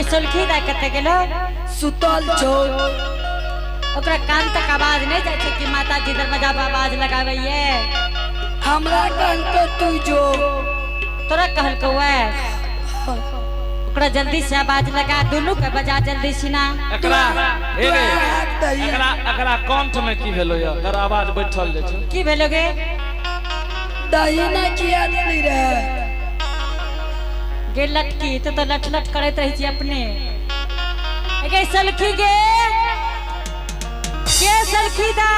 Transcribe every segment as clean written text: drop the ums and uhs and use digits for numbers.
के सुलखी दा कते गेलो सुतल छौ ओकरा कान तक आवाज नहीं जाय छै कि माता जी दरवाजा पर आवाज लगावे ये हमरा कान पे तू जो तोरा कहल को ओकरा जल्दी से आवाज लगा दोनों के बजा जल्दी सिना एकरा एकरा कंठ में की भेलो या कर आवाज बैठल जे छै की भेलोगे दहिना किया नहीं रे गे लटकी तो लट लट करत रही छी अपने गे सलखी गे सलखी दा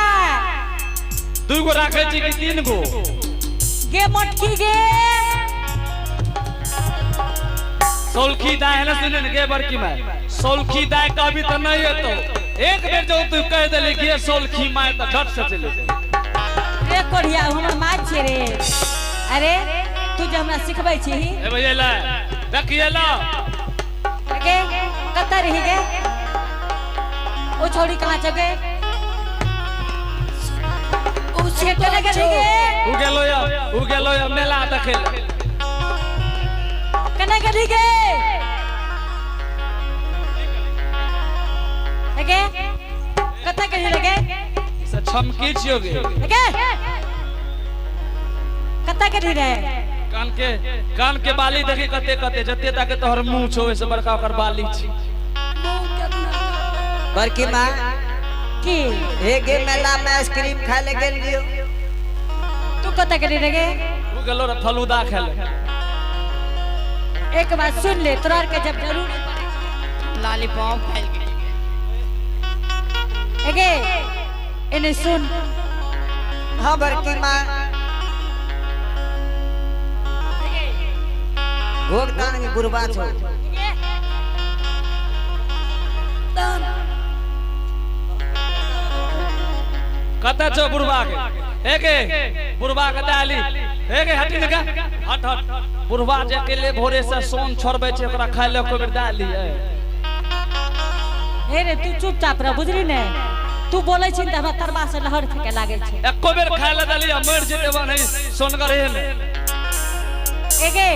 दू गो राखे छी कि तीन गो गे मोटकी गे सलखी दा है ना सुन गे बड़की माय सलखी दा कभी तो नहीं है तो एक बेर जो तू कह देली कि सलखी माय तो झट से चले रे कोढ़िया हमर मां छे रे अरे तू जे हमरा सिखबै छी ए भैया ला देखिए ला गे कत रही गे ओ छोड़ी कहां चगे ओ सेट लगे गे उ गेलो या मेला देखे कने गली गे गे कत गली लगे से छमकी छियो गे गे कत गली रे कान के बाली देखी कते कते जते तक तोहर मुंह छो से बड़का ओकर बाली छी बड़की मां की हे गे मेला में आइसक्रीम खाए ले गेल लियो तू कत गली रे गे उ गेलो रे फलूदा खेले एक बात सुन ले तोरा के जब जरूर लॉलीपॉप खाए गे इन्हें सुन हां बड़की मां भोगदान में गुरबा छो कता छो बुढ़वा के एके बुढ़वा के डाली एके हटी न का हट हट बुढ़वा जे अकेले भोरे से सोन छोड़बे छै ओकरा खाय ले को बेर डाली हे रे तू चुपचाप रह बुझली ने तू बोलै छी त हमरा तरबा से लहर फेके लागे छै एको बेर खाय ले डाली मर जेते बन सोनगर हे ने एगे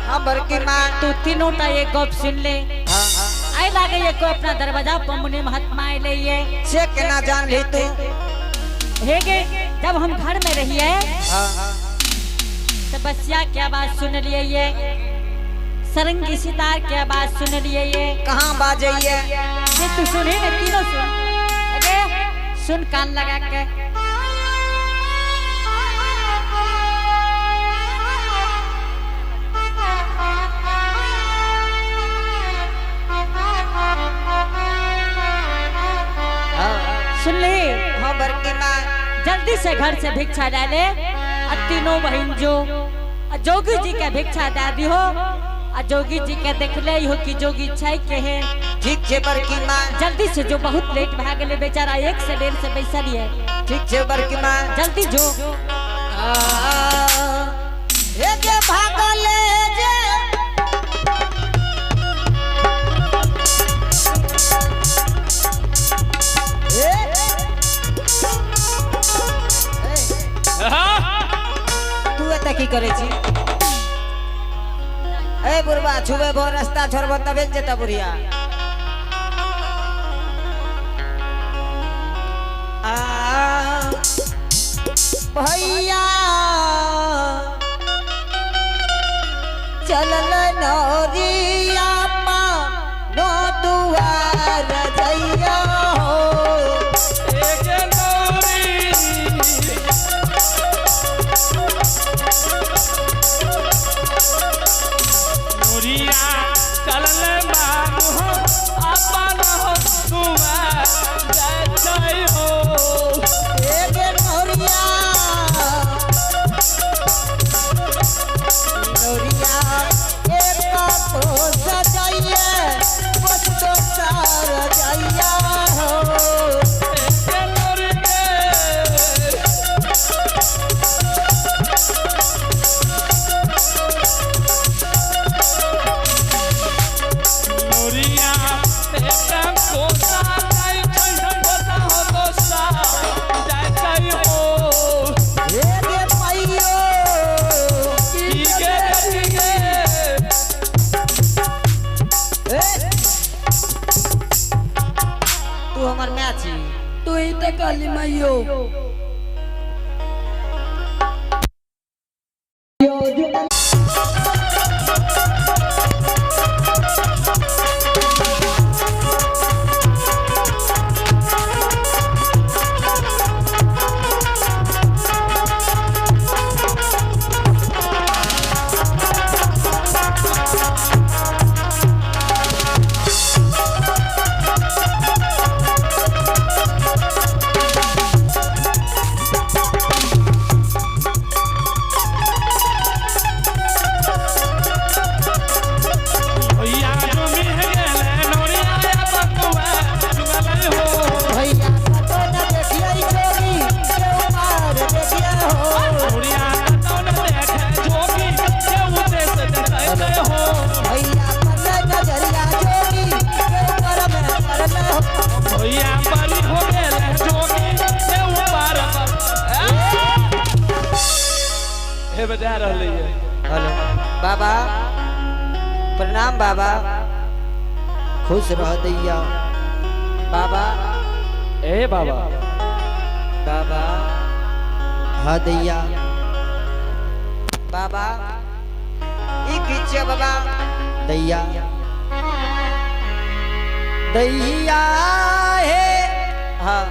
हां बड़की मां तू तीनों टा एक गप सुन ले आई लागे ये को अपना दरवाजा पर मुनि महात्मा आइले ये से केना जान ली तू हे गे जब हम घर में रहिए हां तो बसिया की आवाज सुन लिए ये सरंगी सितार की आवाज सुन लिए ये कहां बाजइए ये तू सुने ने तीनों सुन एगे सुन कान लगा के सुन ली हां बड़की मां जल्दी से घर से भिक्षा डाले और तीनों बहन जो जोगी जी के भिक्षा दे दी हो और जोगी जी के देख ले हो कि जोगी छै के है ठीक छे बड़की मां जल्दी से जो बहुत लेट भ गेले बेचारा 1 से 1.5 से बैसल है ठीक छे बड़की मां जल्दी जो हे जे भागले जे तू एत की करे छी ए बुढ़वा छुबे भो रास्ता छोड़बो तबे जेता बुढ़िया भैया चलल नौरिया पा नो दुआर जइया एके नौरी नौरिया चलल बाबू हो अपन हो दुआ जय हो एके नौरिया नौरिया एक तो सज काली मैयो भैया जो मिल गेले नोरिया या बकुआ जुगले हो भैया तो न देखिए जोगी के उमार देखिए हो नोरिया तो न देखे जोगी के उदेश देते हो भैया पर नजरिया जोगी के ऊपर में करले हो भैया बलि हो गेले जोगी के ऊपर हे बजा रहले है हेलो बाबा प्रणाम बाबा खुश रह दैया बाबा ए बाबा बाबा हाँ दैया बाबा ई कीजिए बाबा दैया दैया है हाँ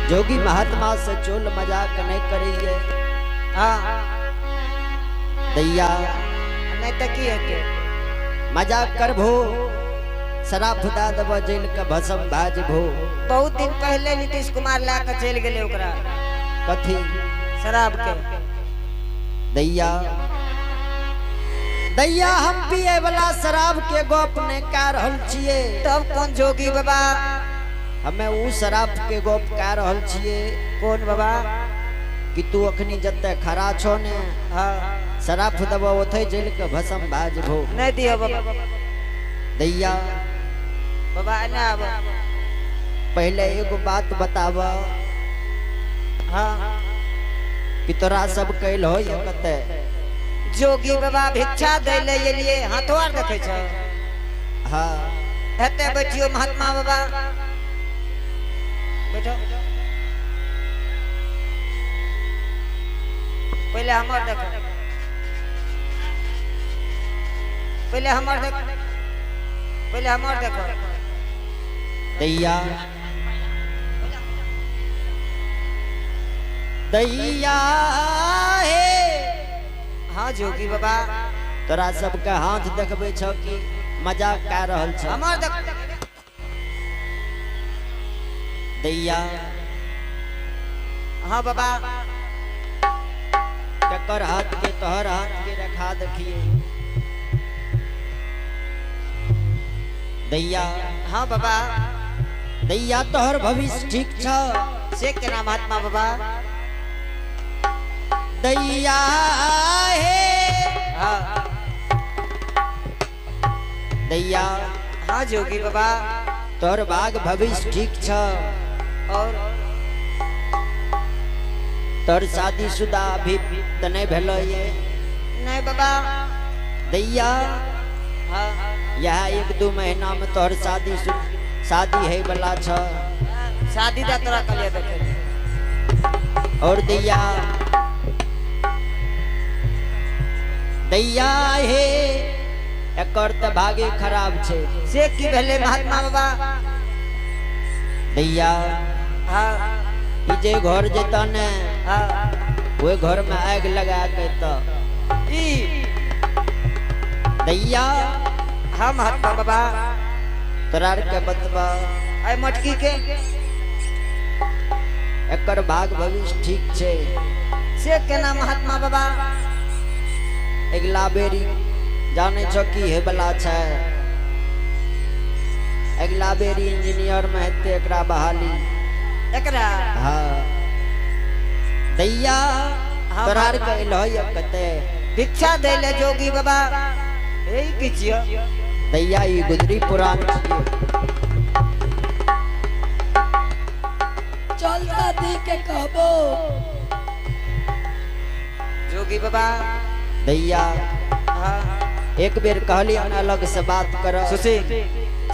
जोगी महात्मा से चोल मजाक नहीं करेंगे हाँ दैया नहीं तो की है के मजाक कर भो शराब फुटा दब जेल का भसम भाज भो बहुत दिन पहले नीतीश कुमार ला के चल गेले ओकरा कथी शराब के दैया दैया हम पिए वाला शराब के गप ने का रहल छिए तब कौन जोगी बाबा हमें ऊ शराब के गप का रहल छिए कौन बाबा कि तू अखनी जते खरा छो ने हां शराब दबा ओथे जेल के भसम भाज भो नहीं दियो बाबा दैया बाबा ना पहले एगो बात बतावा हां कि तोरा सब कैल हो ये कते जोगी बाबा भिक्षा दे ले लिए हाथोर देखे छ हां हेते बैठियो महात्मा बाबा बैठो पहले हमर देखो पहले हमर देखो पहले हमर देखो दैया दैया हे हाँ जोगी बाबा तोरा सबके हाथ देखबे छ कि मजाक कर रहल छ हमर देख दैया हाँ बाबा टक्कर हाथ के तोहर हाथ के रखा देखिए दैया हाँ बाबा दैया तोहर भविष्य ठीक छ से के नाम महात्मा बाबा दैया हे हाँ दैया हाँ जोगी बाबा तोहर बाग भविष्य ठीक छ और तोर शादीशुदा अभी त नहीं भेलो ये नहीं बाबा दैया हाँ यह 1-2 महीना में तोहर शादी है वाला छ शादी दा तोरा कलिया देखे और दैया दैया हे एकर त भागे खराब छे से की भेले महात्मा बाबा दैया हाँ ई जे घर जेता ने हाँ वो घर में आग लगा के तो ई दैया हाँ महात्मा बाबा तोरा के बतबा आई मटकी के एकर भाग भविष्य ठीक छे से केना महात्मा बाबा अगला बेरी जाने छो की हे बला छै अगला बेरी इंजीनियर में हेते एकरा बहाली एकरा हाँ दैया तोरा के लय कते भिक्षा दे ले जोगी बाबा एही कीजियो दैया ई गुजरी पुराण छिए चल दादी के कहबो जोगी बाबा दैया हाँ एक बेर कहली अलग से बात कर सुशी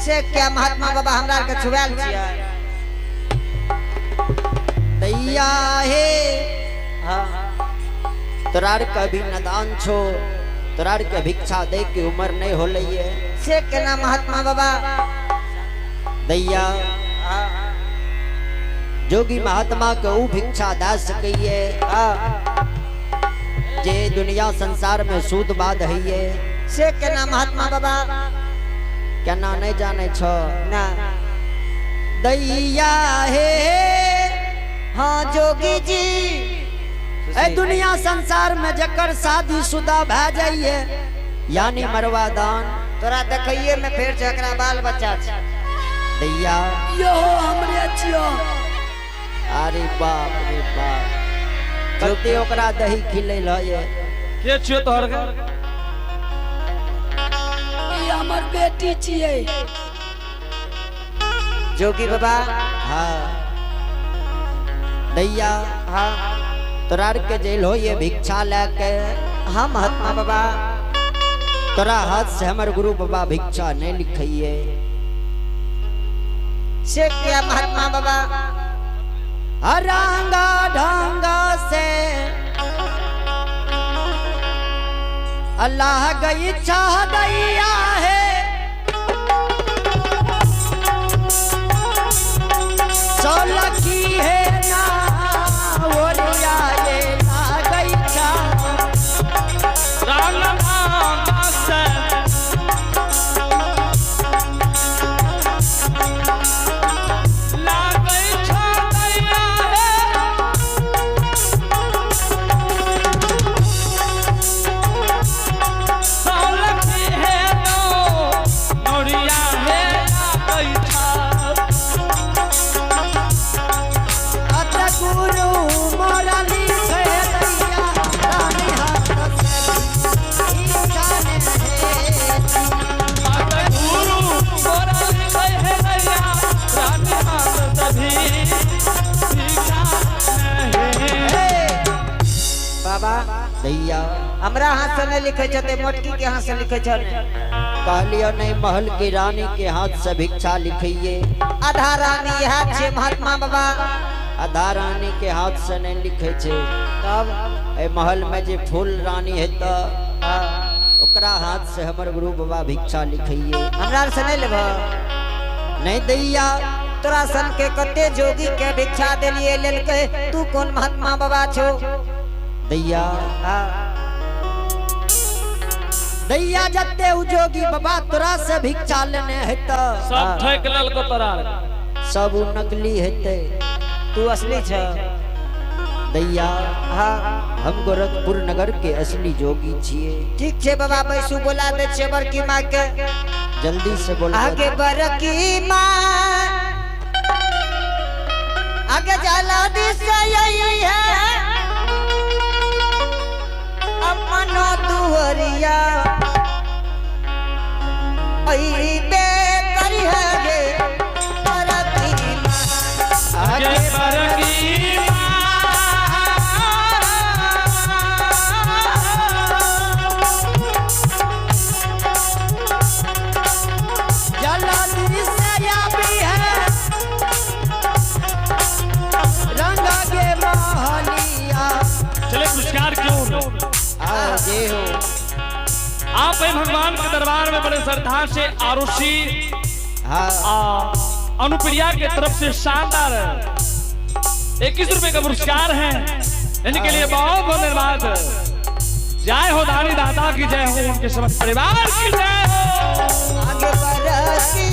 से क्या महात्मा बाबा हमरा के छुआल छिया दैया हे तोरार कभी नदान छो, तोरार के भिक्षा दे के उम्र नहीं हो लई है से केना महात्मा बाबा दैया जोगी महात्मा के ऊ भिक्षा दे सकइए जे दुनिया संसार में सूद बाद है से केना महात्मा बाबा केना नहीं जाने छो ना दैया हे हाँ जोगी जी ए दुनिया संसार में जकर शादी शुदा भै जाइए यानी मरवा दान तोरा देखिए में फिर जकरा बाल बच्चा छै दैया यो हमरे छियो अरे बाप रे बाप कते ओकरा दही खिलै ल ये के छियो तोहर के ई हमर बेटी छियै जोगी बाबा हाँ दैया हाँ तोरार के जेल हो ये भिक्षा लेके हाँ महात्मा बाबा तोरा हाथ से हमर गुरु बाबा भिक्षा नहीं लिखइए से क्या महात्मा बाबा हरांगा ढांगा से अल्लाह गई चाह दैया है सोलखी है ना ओरिया ये ला गई चाह दैया हमरा हाथ से नहीं लिखे छते मोटकी के हाथ से लिखे छल कहलियो नहीं महल की रानी के हाथ से भिक्षा लिखिए आधा रानी हाथ से महात्मा बाबा आधा रानी के हाथ से नहीं लिखे छे तब ए महल में जे फूल रानी है तो ओकरा हाथ से हमर गुरु बाबा भिक्षा लिखिए हमरा से नहीं लेब नहीं दैया तोरा सन के कते जोगी के भिक्षा देलिए लेलके तू कौन महात्मा बाबा छो दैया दैया जते उजोगी बाबा तोरा से भिक्षा लेने है तो सब ठेक लेल को तोरा सब उ नकली हेते तू असली छ दैया हाँ हम गोरखपुर नगर के असली जोगी छिए ठीक छे बाबा बैसू बोला दे छे बड़की माँ के जल्दी से बोल आगे बड़की माँ आगे जाला दिशा यही है अपनो दुहरिया आई बे करी है गे बड़की माँ आगे बरकी पुरस्कार क्यों आप भगवान के दरबार में बड़े श्रद्धा से आरुषि अनुप्रिया के तरफ से शानदार 21 रुपए का पुरस्कार है इनके लिए बहुत बहुत धन्यवाद। जय हो दानी दाता की जय हो उनके समस्त परिवार की जय हो। आगे बरकी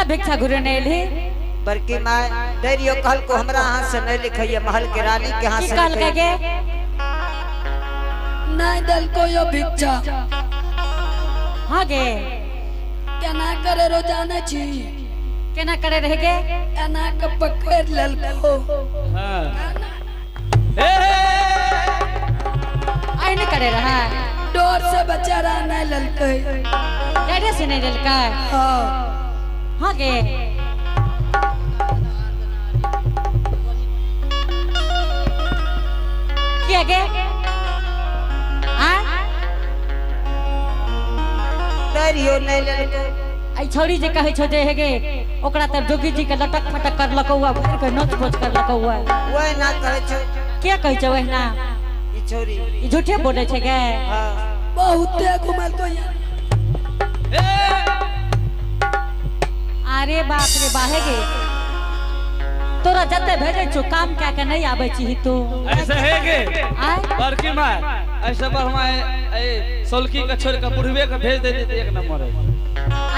भिक्षा घुरे नहीं ली बल्कि मैं दैरियो कहल को हमरा हाथ से नहीं लिखिए महल के रानी के हाथ की से कहल लिखिए। के नहीं दल को यो भिक्षा हाँ गे क्या ना करे रोजाना छी केना करे रह गे एना के पकड़ लेल को हाँ। आई नहीं करे रहा डोर से बेचारा नहीं ललके डरे से नहीं ललका हाँ हाँ गे क्या गे हाँ दैरियो नहीं ले आई छोरी जे कहे छो जे हेगे ओकरा तब जोगी जी के लटक फटक कर लको हुआ भर के नोच फोच कर लको हुआ वह ना करे छो क्या कहे छो वहना ई छोरी ई झूठे बोले छे गे हां बहुते घुमल तो यहाँ अरे बाप रे बाहे गे तोरा जते भेजे छो काम क्या के नहीं आवे छी तू ऐसे है के आय बड़की माँ ऐसे पर हमारे सोलकी का छोड़ का बुढ़वे का भेज देते एक नंबर है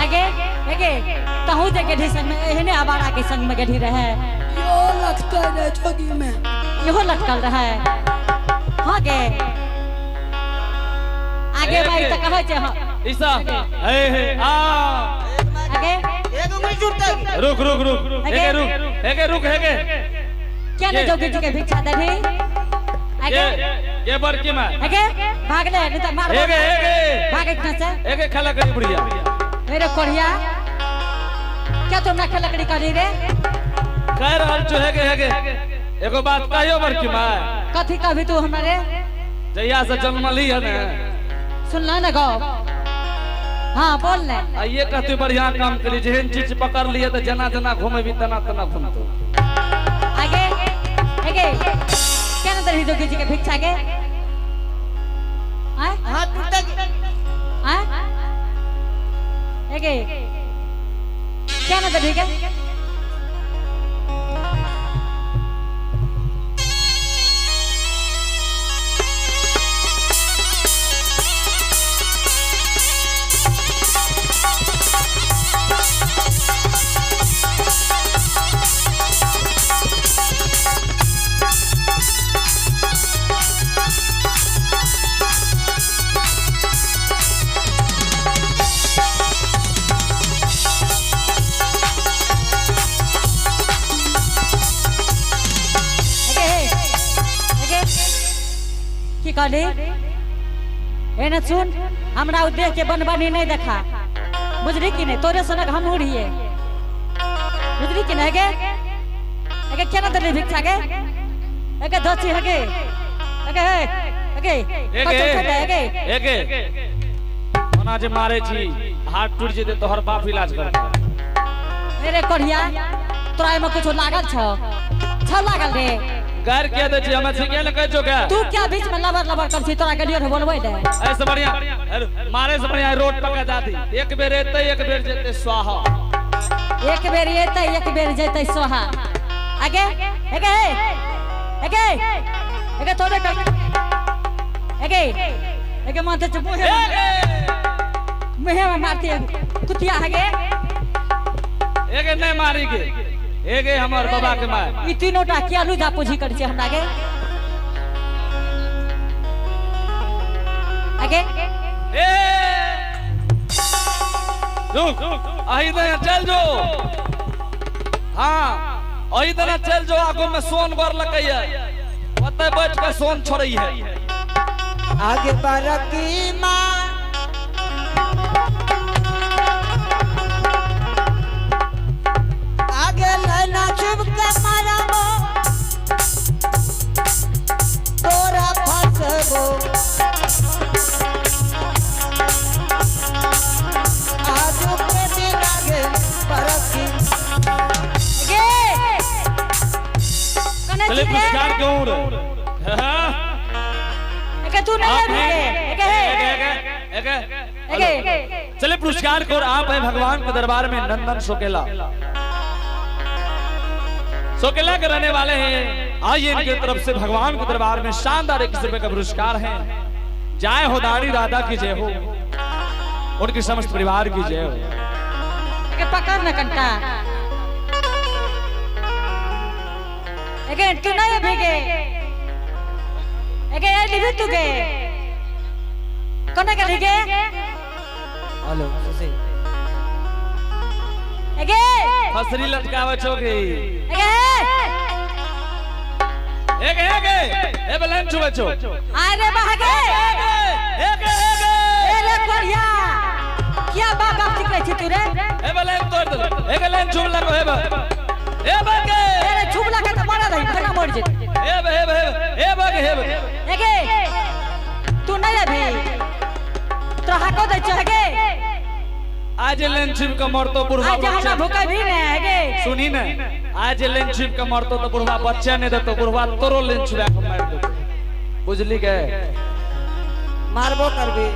आगे हेगे तहु जे गेढ़ी संग में एहने आवारा के संग में गेढ़ी रहे यो लगता है जोगी में इहो लटकल रहे हाँ गे आगे भाई तो कहे छे हाँ ईसा हे आ आगे एक उंगली छूटता रुक रुक रुक हेगे रुक हेगे क्या नहीं जोगी जी के भिक्षा दे दी आगे ये बड़की माँ हेगे भाग ले नहीं तो मार हेगे हेगे भाग इतना से हेगे खला करी बुढ़िया मेरे कोढ़िया क्या तुम ना लकड़ी करी रे कह रहल छो हेगे एगो बात कहियो बड़की माँ कथी कभी तू हमारे जहिया से जन्म ली है ना सुन ला ना गो हाँ बोल ले ये कहते बढ़िया काम करी जेहन चीज पकड़ लिए तो जना जना घूमे भी तना तना घूमतो आगे आगे क्या ना दरही जोगी जी के भिक्षा के आय हाथ टूटता आय आगे क्या ना दरही के की कहली एने सुन हमरा उ देख के बनबनी नहीं देखा बुझली कि नहीं तोरे सनक हम उड़िए बुझली कि नहीं गे एके केना दली भिक्षा के एके धोची हगे एके एके एगे एगे ओना जे मारे छी हाथ टूट जेते तोहर बाप इलाज करते मेरे कोढ़िया तोरा में कुछ लागल छ लागल रे गैर किया दे छी हम से के न कह जो क्या तू क्या बीच में लबर लबर कर छी तोरा गलियो रे बोलबै दे ऐसे बढ़िया मारे से बढ़िया रोड पका जाती एक बेर एते एक बेर जेते स्वाहा एक बेर एते एक बेर जेते सोहा आगे आगे आगे आगे तोरे कर आगे आगे माथे से मुहे में मारती कुतिया आगे एगे नहीं मारी के एगे हमर बाबा के मार ई तीनोटा किया लुजा पूजी कर छी हमरा के आगे ए रुक आही दे चल जो हां आही दे चल जो आगो में सोन बर लकैया ओते बैठ के सोन छोड़ई है आगे बरकी माँ आगे लेना चुप के मारबो तोरा फसबो आज के दिन आगे बरकी आगे कने चले पुरस्कार क्यों रे हां आगे तू नहीं है आगे चले पुरस्कार को आप है भगवान के दरबार में नंदन सोकेला सोकेला के रहने वाले हैं आइए इनके तरफ से भगवान के दरबार में शानदार 21 रुपए का पुरस्कार है जय हो दानी दादा की जय हो उनके समस्त परिवार की जय हो एके पकड़ न कंटा एके तू नहीं भीगे एके ये लिबी तू के कोने के लिगे हेलो सुसे एके फसरी लटकावे छोगे एके ए बलन छुवे छो अरे भागे अरे कोरिया क्या बाप बाप निकले छी तू रे ए बलन तोड़ दे एक लाइन छुव लगो हे ए बगे अरे छुबला के तो मारा रही फटा मर जे ए बगे एके तू नहीं अभी तो हको दे चहगे आज लेन छिप का मरतो बुढ़वा आज हमरा भूखा भी नहीं है सुनी ना आज लेन छिप का मरतो तो बुढ़वा बच्चा ने दे तो बुढ़वा तोरो लेन छिपा के मार दे बुझली के मारबो करबी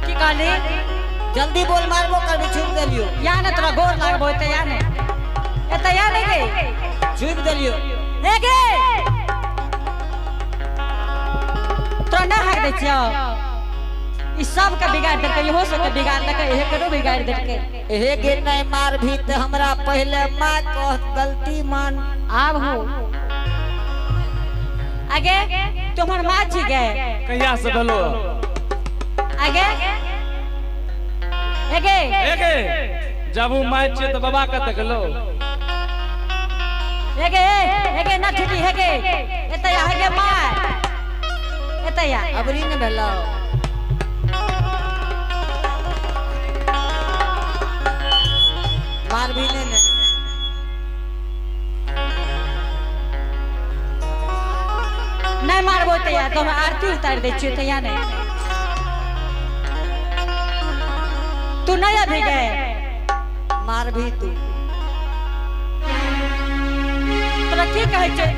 की कहली जल्दी बोल मारबो करबी छुप देलियो या न तोरा गोर लागबो त या ने ए त या ने गे छुप देलियो ए गे तोरा ना हाक दे छियो ई सब का बिगाड़ देलके इहो सब के बिगाड़ देलके एहे करो बिगाड़ देलके एहे गे नहीं मार भी त हमरा पहले मां कह गलती मान आब हो आगे तुम्हार माँ छी गे कहिया से भलो आगे एगे एगे जब वो मैच छे तो बाबा का तकलो एगे एगे ना छुटी हेगे एतया हेगे माँ एतया अबरी ने भेला मार भी ने नहीं मारबो तया तो हम आरती उतार दे छियो तया नहीं तू नहीं अभी गए मार भी तू तोरा की कहै छै